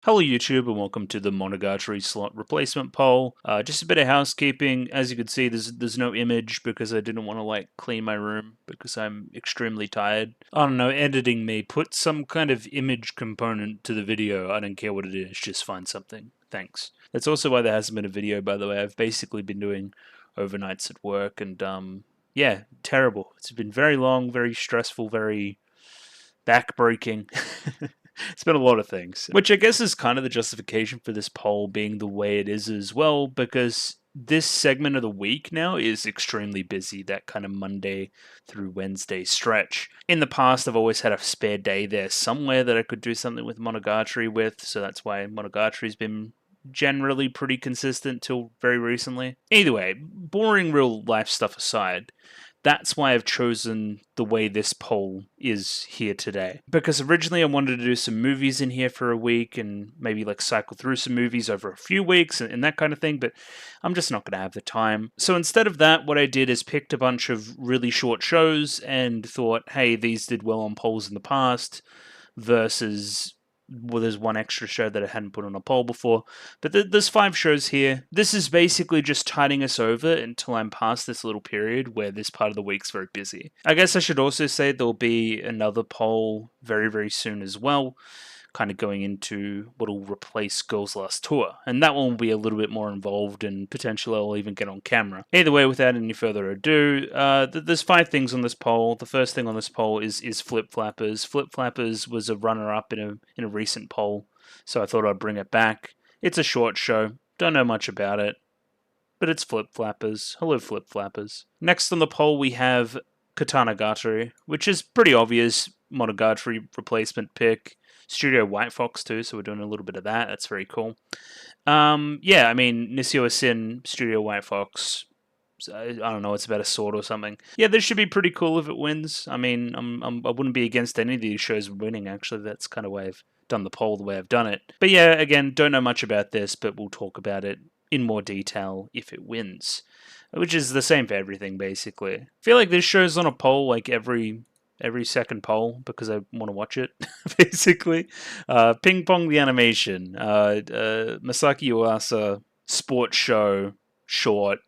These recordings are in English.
Hello YouTube and welcome to the Monogatari slot replacement poll. Just a bit of housekeeping. As you can see, there's no image because I didn't want to clean my room because I'm extremely tired. I don't know, editing me, put some kind of image component to the video. I don't care what it is, just find something. Thanks. That's also why there hasn't been a video, by the way. I've basically been doing overnights at work and yeah, terrible. It's been very long, very stressful, very backbreaking. It's been a lot of things, which I guess is kind of the justification for this poll being the way it is as well, because this segment of the week now is extremely busy, that kind of Monday through Wednesday stretch. In the past, I've always had a spare day there somewhere that I could do something with Monogatari with, so that's why Monogatari's been generally pretty consistent till very recently. Either way, boring real life stuff aside, that's why I've chosen the way this poll is here today. Because originally I wanted to do some movies in here for a week and maybe cycle through some movies over a few weeks and that kind of thing, but I'm just not going to have the time. So instead of that, what I did is picked a bunch of really short shows and thought, hey, these did well on polls in the past versus there's one extra show that I hadn't put on a poll before. But there's 5 shows here. This is basically just tiding us over until I'm past this little period where this part of the week's very busy. I guess I should also say there'll be another poll very, very soon as well, kind of going into what will replace Girls Last Tour. And that one will be a little bit more involved and potentially I'll even get on camera. Either way, without any further ado, there's 5 things on this poll. The first thing on this poll is Flip Flappers. Flip Flappers was a runner-up in a recent poll, so I thought I'd bring it back. It's a short show. Don't know much about it, but it's Flip Flappers. Hello, Flip Flappers. Next on the poll, we have Katanagatari, which is pretty obvious Monogatari replacement pick. Studio White Fox too, so we're doing a little bit of that. That's very cool. Yeah, I mean Nishio Sin, Studio White Fox. I don't know, it's about a sword or something. Yeah, this should be pretty cool if it wins. I mean, I wouldn't be against any of these shows winning. Actually, that's kind of why I've done the poll the way I've done it. But yeah, again, don't know much about this, but we'll talk about it in more detail if it wins, which is the same for everything basically. I feel like this show's on a poll every second poll because I want to watch it, basically. Ping Pong the Animation, Masaki Uasa sports show, short,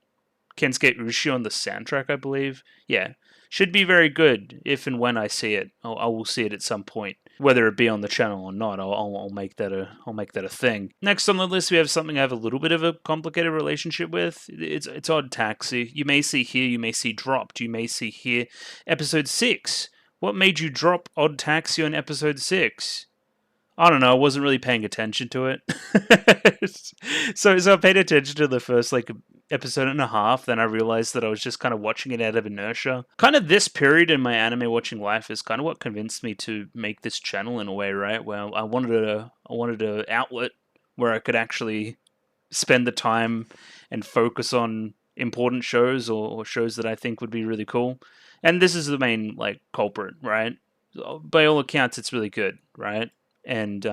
Kensuke Ushi on the soundtrack, I believe. Yeah, should be very good if and when I see it. I will see it at some point, whether it be on the channel or not. I'll make that a thing. Next on the list, we have something I have a little bit of a complicated relationship with. It's Odd Taxi. You may see here, you may see dropped, you may see here, episode 6. What made you drop Odd Taxi on episode 6? I don't know. I wasn't really paying attention to it. So I paid attention to the first episode and a half. Then I realized that I was just kind of watching it out of inertia. Kind of this period in my anime watching life is kind of what convinced me to make this channel in a way, right? Where I wanted a outlet where I could actually spend the time and focus on important shows or shows that I think would be really cool. And this is the main culprit, right? By all accounts, it's really good, right? And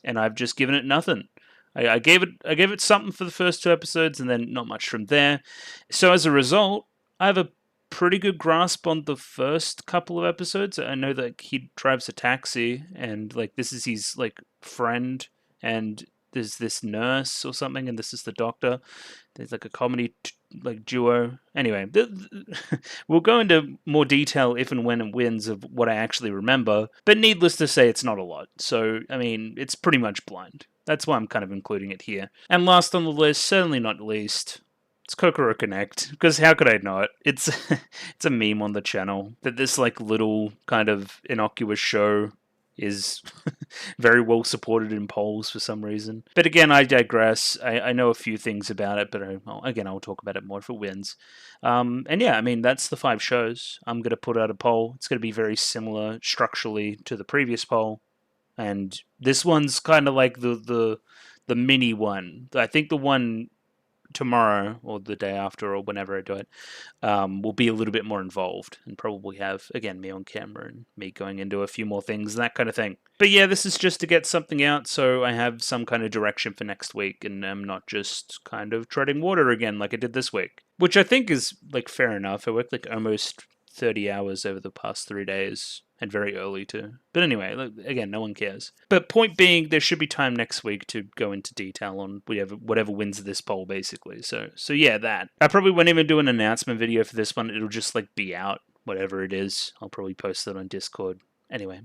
I've just given it nothing. I gave it something for the first 2 episodes, and then not much from there. So as a result, I have a pretty good grasp on the first couple of episodes. I know that he drives a taxi, and this is his friend, and there's this nurse or something, and this is the doctor. There's a comedy duo. Anyway, we'll go into more detail if and when it wins of what I actually remember. But needless to say, it's not a lot. So I mean, it's pretty much blind. That's why I'm kind of including it here. And last on the list, certainly not least, it's Kokoro Connect, because how could I not? It's it's a meme on the channel that this little kind of innocuous show is very well supported in polls for some reason. But again, I digress. I know a few things about it, but I'll talk about it more if it wins. And yeah, I mean, that's the 5 shows. I'm going to put out a poll. It's going to be very similar structurally to the previous poll. And this one's kind of like the mini one. I think the one tomorrow or the day after or whenever I do it will be a little bit more involved and probably have, again, me on camera and me going into a few more things and that kind of thing. But yeah, this is just to get something out so I have some kind of direction for next week and I'm not just kind of treading water again like I did this week. Which I think is fair enough. I worked almost 30 hours over the past 3 days. and very early too. But anyway, look, again, no one cares. But point being, there should be time next week to go into detail on whatever wins this poll, basically. So yeah, that. I probably won't even do an announcement video for this one. It'll just like be out, whatever it is. I'll probably post it on Discord. Anyway,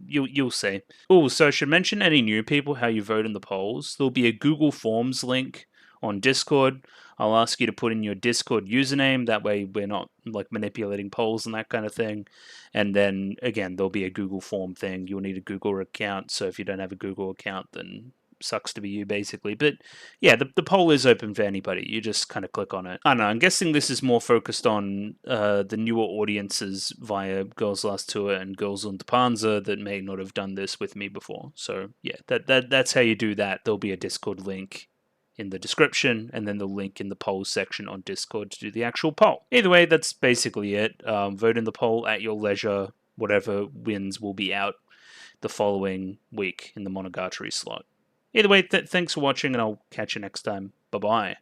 you'll see. Oh, so I should mention any new people how you vote in the polls. There'll be a Google Forms link on Discord. I'll ask you to put in your Discord username. That way we're not like manipulating polls and that kind of thing. And then again, there'll be a Google form thing. You'll need a Google account. So if you don't have a Google account, then sucks to be you, basically. But yeah, the poll is open for anybody. You just kind of click on it. I don't know. I'm guessing this is more focused on the newer audiences via Girls Last Tour and Girls und Panzer that may not have done this with me before. So yeah, that's how you do that. There'll be a Discord link in the description, and then the link in the polls section on Discord to do the actual poll. Either way, that's basically it. Vote in the poll at your leisure. Whatever wins will be out the following week in the Monogatari slot. Either way, thanks for watching, and I'll catch you next time. Bye-bye.